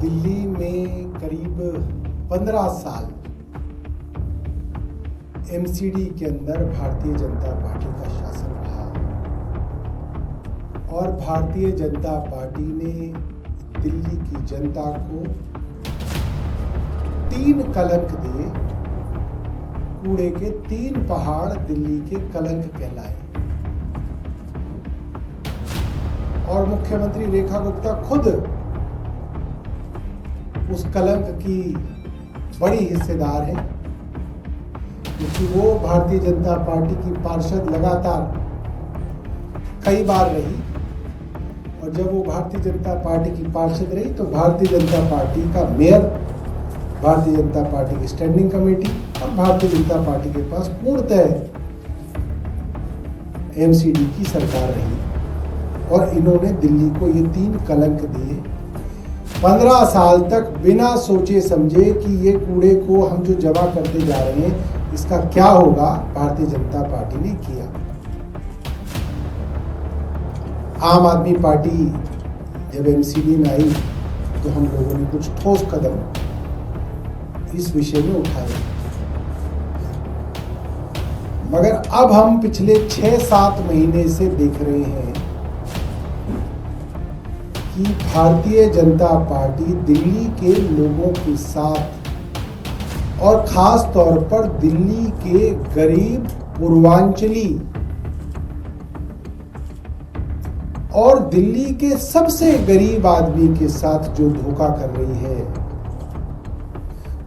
दिल्ली में करीब 15 साल एमसीडी के अंदर भारतीय जनता पार्टी का शासन रहा और भारतीय जनता पार्टी ने दिल्ली की जनता को 3 कलंक दिए। कूड़े के 3 पहाड़ दिल्ली के कलंक कहलाए और मुख्यमंत्री रेखा गुप्ता खुद उस कलंक की बड़ी हिस्सेदार है, क्योंकि वो भारतीय जनता पार्टी की पार्षद लगातार कई बार रही और जब वो भारतीय जनता पार्टी की पार्षद रही तो भारतीय जनता पार्टी का मेयर, भारतीय जनता पार्टी की स्टैंडिंग कमेटी और भारतीय जनता पार्टी के पास पूर्णतः एमसीडी की सरकार रही और इन्होंने दिल्ली को ये 3 कलंक दिए। 15 साल तक बिना सोचे समझे कि ये कूड़े को हम जो जमा करते जा रहे हैं इसका क्या होगा, भारतीय जनता पार्टी ने किया। आम आदमी पार्टी जब एमसीडी में आई तो हम लोगों ने कुछ ठोस कदम इस विषय में उठाए, मगर अब हम पिछले 6-7 महीने से देख रहे हैं कि भारतीय जनता पार्टी दिल्ली के लोगों के साथ और खास तौर पर दिल्ली के गरीब पूर्वांचली और दिल्ली के सबसे गरीब आदमी के साथ जो धोखा कर रही है,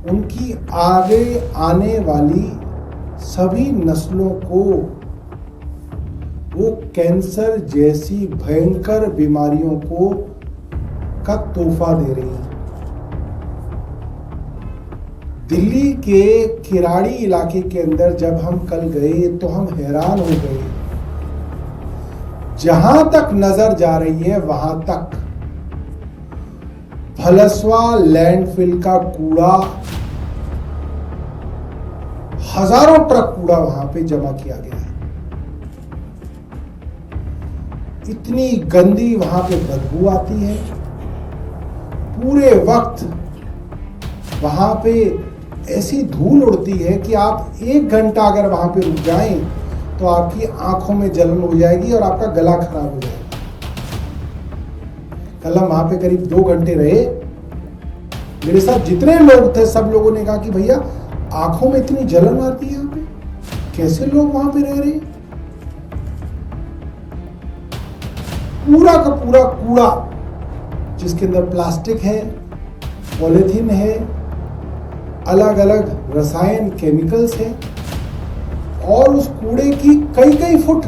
उनकी आगे आने वाली सभी नस्लों को वो कैंसर जैसी भयंकर बीमारियों को का तोहफा दे रही है। दिल्ली के किराड़ी इलाके के अंदर जब हम कल गए तो हम हैरान हो गए। जहां तक नजर जा रही है वहां तक भलसवा लैंडफिल का कूड़ा, हजारों ट्रक कूड़ा वहां पे जमा किया गया है। इतनी गंदी वहां पे बदबू आती है। पूरे वक्त वहां पे ऐसी धूल उड़ती है कि आप 1 घंटा अगर वहां पे रुक जाएं तो आपकी आंखों में जलन हो जाएगी और आपका गला खराब हो जाएगा। कल हम वहां पे करीब 2 घंटे रहे। मेरे साथ जितने लोग थे सब लोगों ने कहा कि भैया आंखों में इतनी जलन आती है, यहाँ पे कैसे लोग वहां पे रह रहे हैं। पूरा का पूरा कूड़ा जिसके अंदर प्लास्टिक है, पॉलीथीन है, अलग अलग रसायन केमिकल्स है और उस कूड़े की कई फुट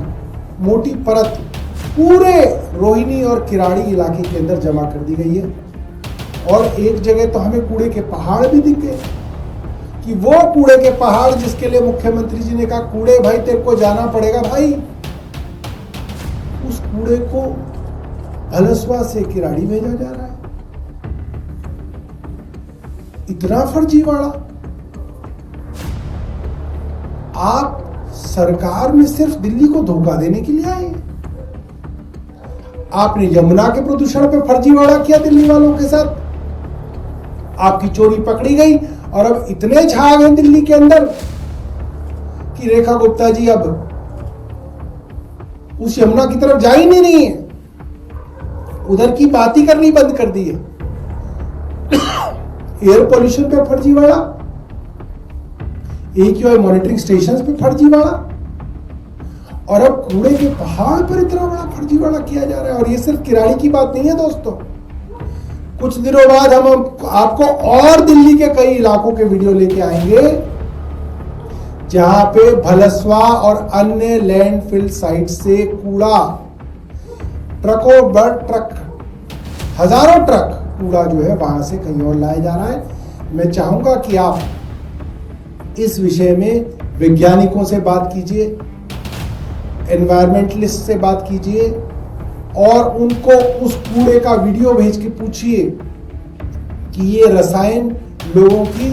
मोटी परत पूरे रोहिणी और किराड़ी इलाके के अंदर जमा कर दी गई है। और एक जगह तो हमें कूड़े के पहाड़ भी दिख गए कि वो कूड़े के पहाड़ जिसके लिए मुख्यमंत्री जी ने कहा कूड़े भाई तेरे को जाना पड़ेगा भाई, उस कूड़े को भलसवा से किराड़ी भेजा जा रहा है। इतना फर्जीवाड़ा। आप सरकार में सिर्फ दिल्ली को धोखा देने के लिए आए। आपने यमुना के प्रदूषण पे फर्जीवाड़ा किया दिल्ली वालों के साथ, आपकी चोरी पकड़ी गई और अब इतने छा गए दिल्ली के अंदर कि रेखा गुप्ता जी अब उस यमुना की तरफ जा ही नहीं रही है, उधर की बात ही करनी बंद कर दी है। एयर पोल्यूशन पे फर्जीवाड़ा, AQI मॉनिटरिंग स्टेशंस पे फर्जीवाड़ा और अब कूड़े के पहाड़ पर इतना बड़ा फर्जीवाड़ा किया जा रहा है। और ये सिर्फ किराड़ी की बात नहीं है दोस्तों। कुछ दिनों बाद हम आपको और दिल्ली के कई इलाकों के वीडियो लेके आएंगे जहां पे भलसवा और अन्य लैंडफिल साइट से कूड़ा, ट्रकों पर ट्रक, हजारों ट्रक कूड़ा जो है वहां से कहीं और लाया जा रहा है। मैं चाहूंगा कि आप इस विषय में वैज्ञानिकों से बात कीजिए, एनवायरमेंटलिस्ट से बात कीजिए और उनको उस कूड़े का वीडियो भेज के पूछिए कि ये रसायन लोगों की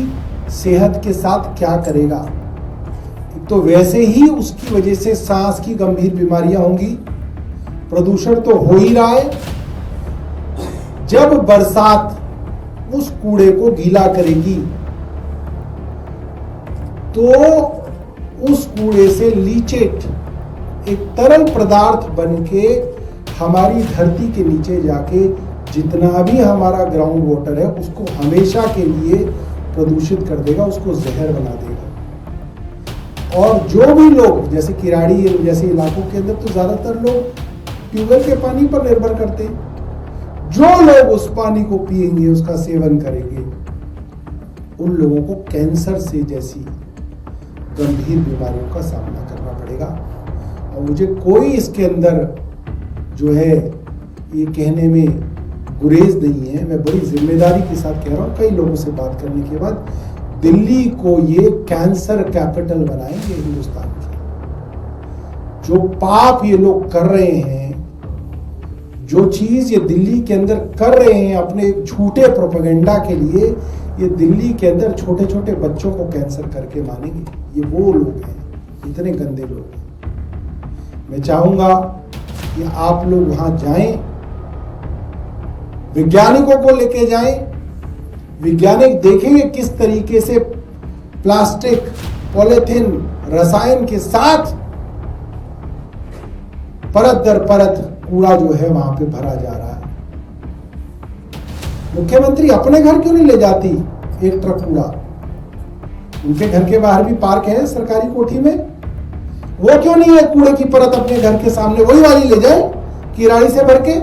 सेहत के साथ क्या करेगा। तो वैसे ही उसकी वजह से सांस की गंभीर बीमारियां होंगी। प्रदूषण तो हो ही रहा है। जब बरसात उस कूड़े को गीला करेगी, तो उस कूड़े से लीचेट एक तरल पदार्थ बनके हमारी धरती के नीचे जाके जितना भी हमारा ग्राउंड वाटर है उसको हमेशा के लिए प्रदूषित कर देगा, उसको जहर बना देगा। और जो भी लोग जैसे किराड़ी जैसे इलाकों के अंदर तो ज्यादातर लोग ट्यूबवेल के पानी पर निर्भर करते हैं, जो लोग उस पानी को पिएंगे, उसका सेवन करेंगे, उन लोगों को कैंसर से जैसी गंभीर बीमारियों का सामना करना पड़ेगा। और मुझे कोई इसके अंदर जो है ये कहने में गुरेज नहीं है, मैं बड़ी जिम्मेदारी के साथ कह रहा हूँ। कई लोगों से बात करने के बाद दिल्ली को ये कैंसर कैपिटल बनाएंगे हिंदुस्तान की। जो पाप ये लोग कर रहे हैं, जो चीज ये दिल्ली के अंदर कर रहे हैं अपने झूठे प्रोपेगेंडा के लिए, ये दिल्ली के अंदर छोटे छोटे बच्चों को कैंसर करके मानेंगे। ये वो लोग हैं, इतने गंदे लोग हैं। मैं चाहूंगा कि आप लोग वहां जाएं, वैज्ञानिकों को लेके जाएं, वैज्ञानिक देखेंगे किस तरीके से प्लास्टिक, पॉलीथीन, रसायन के साथ परत दर परत कूड़ा जो है वहां पे भरा जा रहा है। मुख्यमंत्री अपने घर क्यों नहीं ले जाती एक ट्रक कूड़ा? उनके घर के बाहर भी पार्क है सरकारी कोठी में, वो क्यों नहीं है कूड़े की परत अपने घर के सामने वही वाली ले जाए किराड़ी से भर के?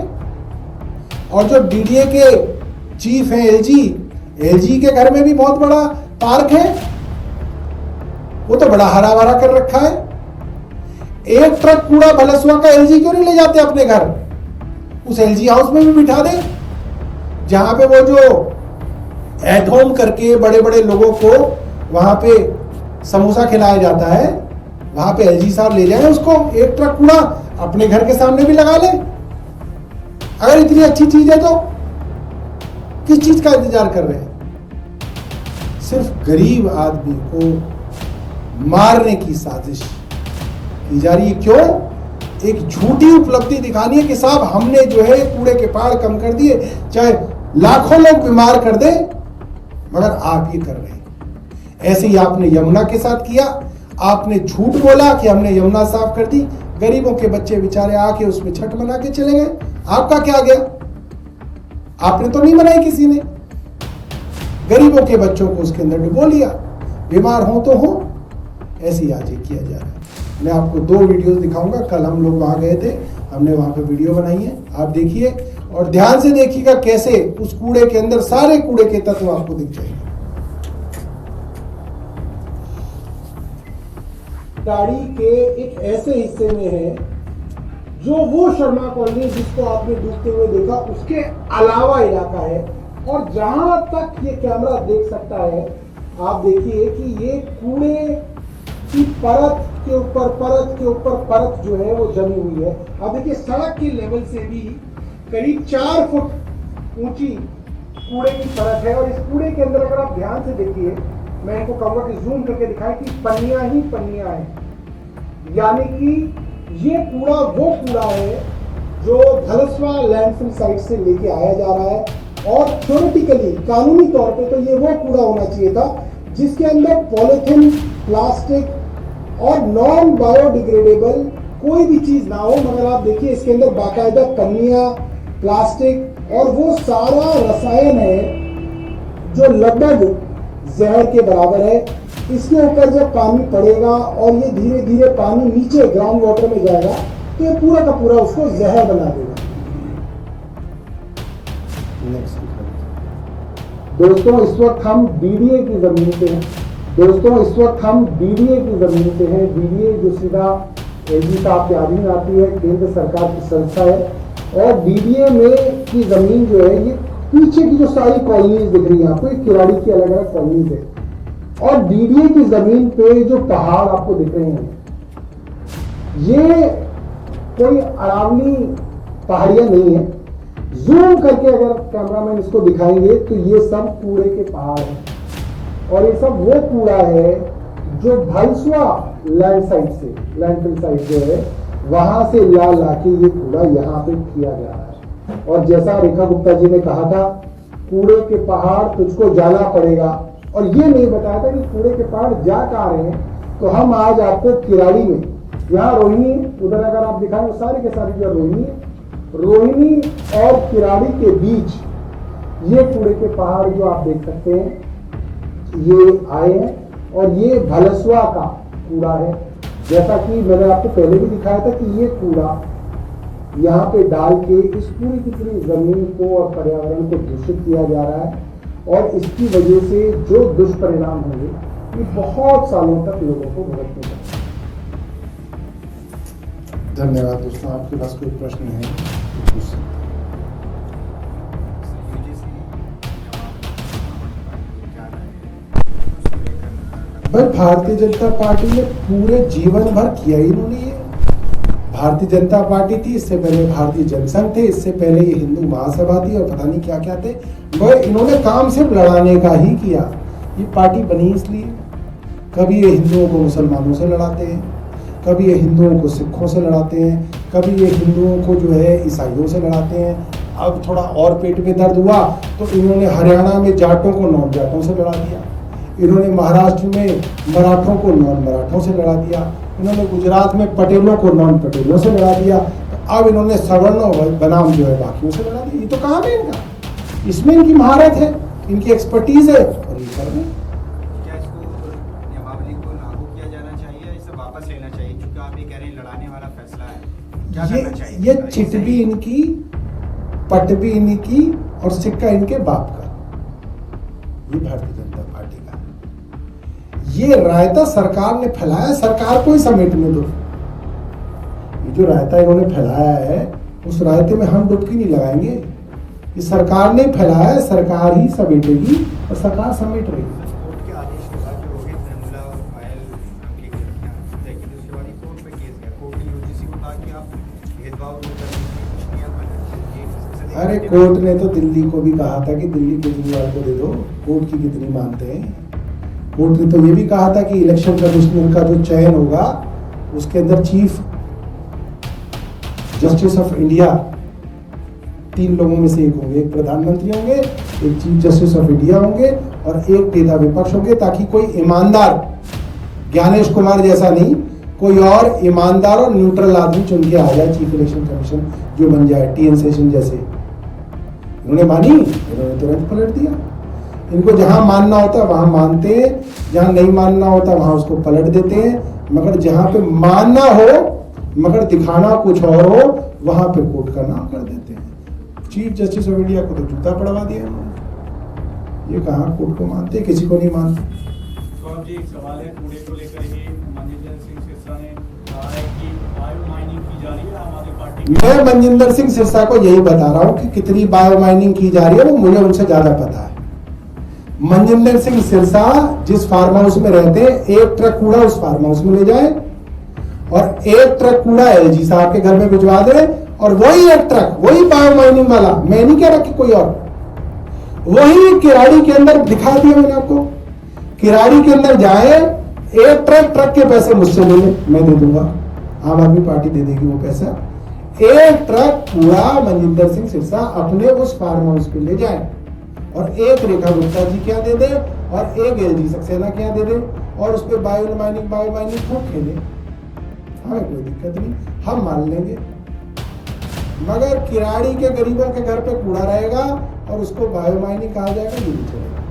और जो डीडीए के चीफ है एलजी के घर में भी बहुत बड़ा पार्क है, वो तो बड़ा हरा भरा कर रखा है। एक ट्रक कूड़ा भलसुआ का एलजी क्यों नहीं ले जाते अपने घर? उस एलजी हाउस में भी बिठा दे, जहां पे वो जो एट होम करके बड़े बड़े लोगों को वहां पे समोसा खिलाया जाता है, वहां पे एलजी साहब ले जाए उसको। एक ट्रक कूड़ा अपने घर के सामने भी लगा ले। अगर इतनी अच्छी चीज है तो किस चीज का इंतजार कर रहे हैं? सिर्फ गरीब आदमी को मारने की साजिश की जा रही है। क्यों? एक झूठी उपलब्धि दिखानी है कि साहब हमने जो है कूड़े के पहाड़ कम कर दिए, चाहे लाखों लोग बीमार कर दे, मगर आप ये कर रहे हैं। ऐसे ही आपने यमुना के साथ किया, आपने झूठ बोला कि हमने यमुना साफ कर दी, गरीबों के बच्चे बेचारे आके उसमें छठ मना के चले गए। आपका क्या गया? आपने तो नहीं बनाई किसी ने, गरीबों के बच्चों को उसके अंदर डुबो लिया, बीमार हो तो हो। ऐसे ही आज ये किया जा रहा है। मैं आपको 2 वीडियोस दिखाऊंगा। कल हम लोग वहां गए थे, हमने वहां पे वीडियो बनाई है, आप देखिए और ध्यान से देखिएगा कैसे उस कूड़े के अंदर सारे कूड़े के तत्व आपको दिख जाएंगे। गाड़ी के एक ऐसे हिस्से में है जो वो शर्मा कॉलोनी जिसको आपने डूबते हुए देखा उसके अलावा इलाका है। और जहां तक ये कैमरा देख सकता है, आप देखिए कि ये कूड़े की परत के ऊपर परत जो है वो जमी हुई है। आप देखिए सड़क के लेवल से भी करीब 4 फुट ऊंची कूड़े की परत है। और इस कूड़े के अंदर अगर आप ध्यान से देखिए, मैं इनको कहूंगा कि जूम करके दिखाएं कि पन्नियां ही पन्नियां हैं। यानी कि ये कूड़ा वो कूड़ा है जो धलसवा लैंडफिल साइट से लेके आया जा रहा है। और थ्योरेटिकली कानूनी तौर पे तो ये वो कूड़ा होना चाहिए था जिसके अंदर पॉलीथीन, प्लास्टिक और नॉन बायोडिग्रेडेबल कोई भी चीज ना हो। मगर आप देखिए इसके अंदर बाकायदा पन्नियां, प्लास्टिक और वो सारा रसायन है जो लगभग जहर के बराबर है। इसके ऊपर जब पानी पड़ेगा और ये धीरे धीरे पानी नीचे ग्राउंड वाटर में जाएगा तो ये पूरा का पूरा उसको जहर बना देगा। दोस्तों इस वक्त हम डीडीए की जमीन पे हैं। डीडीए जो सीधा एलजी साहब के अधीन आती है, केंद्र सरकार की संस्था है। और डीडीए में की जमीन जो है, ये पीछे की जो सारी कॉलोनीज दिख रही है आपको, ये किराड़ी की अलग अलग कॉलोनीज है। और डीडीए की जमीन पे जो पहाड़ आपको दिख रहे हैं, ये कोई अरावली पहाड़ियां नहीं है। जूम करके अगर कैमरामैन इसको दिखाएंगे तो ये सब कूड़े के पहाड़ हैं। और ये सब वो कूड़ा है जो भलसुआ लैंडफिल साइट जो है वहां से ला के ये कूड़ा यहाँ पे किया जा रहा है। और जैसा रेखा गुप्ता जी ने कहा था कूड़े के पहाड़ तुझको जाना पड़ेगा, और ये नहीं बताया था कि कूड़े के पहाड़ जा कहाँ रहे हैं। तो हम आज आपको किराड़ी में, यहाँ रोहिणी, उधर अगर आप दिखाएं सारे के सारे जो रोहिणी और किराड़ी के बीच ये कूड़े के पहाड़ जो आप देख सकते हैं ये आए हैं, और ये भलसवा का कूड़ा है। जैसा कि मैंने आपको पहले भी दिखाया था कि ये कूड़ा यहाँ पे डाल के इस पूरी की पूरी जमीन को और पर्यावरण को दूषित किया जा रहा है, और इसकी वजह से जो दुष्परिणाम होंगे ये बहुत सालों तक लोगों को भुगतने पड़ेंगे। धन्यवाद दोस्तों, आपके पास कोई प्रश्न है तो पूछ सकते हैं। भाई भारतीय जनता पार्टी ने पूरे जीवन भर किया ही इन्होंने ये। भारतीय जनता पार्टी थी, इससे पहले भारतीय जनसंघ थे, इससे पहले ये हिंदू महासभा थी, और पता नहीं क्या क्या थे। भाई इन्होंने काम सिर्फ लड़ाने का ही किया। ये पार्टी बनी इसलिए, कभी ये हिंदुओं को मुसलमानों से लड़ाते हैं, कभी ये हिंदुओं को सिखों से लड़ाते हैं, कभी ये हिंदुओं को जो है ईसाइयों से लड़ाते हैं। अब थोड़ा और पेट में दर्द हुआ तो इन्होंने हरियाणा में जाटों को नॉन जाटों से लड़ा दिया, इन्होंने महाराष्ट्र में मराठों को नॉन मराठों से लड़ा दिया, इन्होंने गुजरात में पटेलों को नॉन पटेलों से लड़ा दिया। तो अब इन्होंने सवर्णों बनाम जो है बाकियों से लड़ा दिया। ये तो काम है इनका, इसमें इनकी महारत है, इनकी एक्सपर्टीज है, और ये कर रहे हैं। क्या इसको नियमावली को लागू किया जाना चाहिए, इसे वापस लेना चाहिए, क्योंकि आप ये कह रहे हैं लड़ाने वाला फैसला है, क्या करना चाहिए? ये चिट भी इनकी, पट भी इनकी, और सिक्का इनके बाप का। ये भारतीय जनता पार्टी का ये रायता सरकार ने फैलाया, सरकार को ही समेटने दो। ये जो रायता इन्होंने फैलाया है उस रायते में हम डुबकी नहीं लगाएंगे। ये सरकार ने फैलाया है, सरकार ही समेटेगी, और सरकार समेट रही है। कोर्ट के आदेश के बाद जो रोहित निर्मला और पायल की गिरफ्तार देखी, तो उसके बाद कोर्ट में केस गया, कोर्ट ने यूजीसी को कहा कि आप भेदभाव दूर करने की कुछ नियम बनाइए। अरे कोर्ट ने तो दिल्ली को भी कहा था कि दिल्ली केजरीवाल को दे दो, कोर्ट की कितनी मानते हैं। कोर्ट ने तो ये भी कहा था कि इलेक्शन कमिश्नर का जो चयन होगा उसके अंदर चीफ जस्टिस ऑफ इंडिया 3 लोगों में से एक होंगे, एक प्रधानमंत्री होंगे, एक चीफ जस्टिस ऑफ इंडिया होंगे, और एक नेता विपक्ष होंगे, ताकि कोई ईमानदार, ज्ञानेश कुमार जैसा नहीं, कोई और ईमानदार और न्यूट्रल आदमी चुन के आ जाए चीफ इलेक्शन कमीशन जो बन जाए, TN सेशन जैसे। इन्होंने मानी, इन्होंने तुरंत पलट दिया। इनको जहां मानना होता है वहां मानते हैं, जहां नहीं मानना होता वहां उसको पलट देते हैं, मगर जहां पे मानना हो मगर दिखाना कुछ और हो वहां पे कोर्ट का नाम कर देते हैं। चीफ जस्टिस ऑफ इंडिया को तो जूता पड़वा दिया उन्होंने। ये कहाँ कोर्ट को मानते, किसी को नहीं मानते। तो जी एक सवाल है, कूड़े को लेकर ही मनजिंदर सिंह सिरसा ने कहा है कि बायो माइनिंग की जा रही है आम आदमी पार्टी। मैं मनजिंदर सिंह सिरसा को यही बता रहा हूँ कि कितनी बायो माइनिंग की जा रही है वो मुझे उनसे ज्यादा पता है। मनजिंदर सिंह सिरसा जिस फार्म हाउस में रहते हैं, एक ट्रक कूड़ा उस फार्म हाउस में ले जाए और एक ट्रक कूड़ा LG साहब के घर में भिजवा दे, और वही एक ट्रक, वही बायो माइनिंग वाला, मैं नहीं कह रहा कि कोई और, वही किराड़ी के अंदर दिखा दिया मैंने आपको, किराड़ी के अंदर जाए, एक ट्रक के पैसे मुझसे ले ले, मैं दे दूंगा, आम आदमी पार्टी दे देगी वो पैसा। एक ट्रक कूड़ा मनजिंदर सिंह सिरसा अपने उस फार्म हाउस पे ले जाए, और एक रेखा गुप्ता जी क्या दे दे, और एक LG सक्सेना क्या दे दे, और उस पर बायो माइनिंग खूब खेले, हमें कोई दिक्कत नहीं, हम मान लेंगे। मगर किराड़ी के गरीबों के घर पे कूड़ा रहेगा और उसको बायो माइनिंग कहा जाएगा, ये नहीं चलेगा।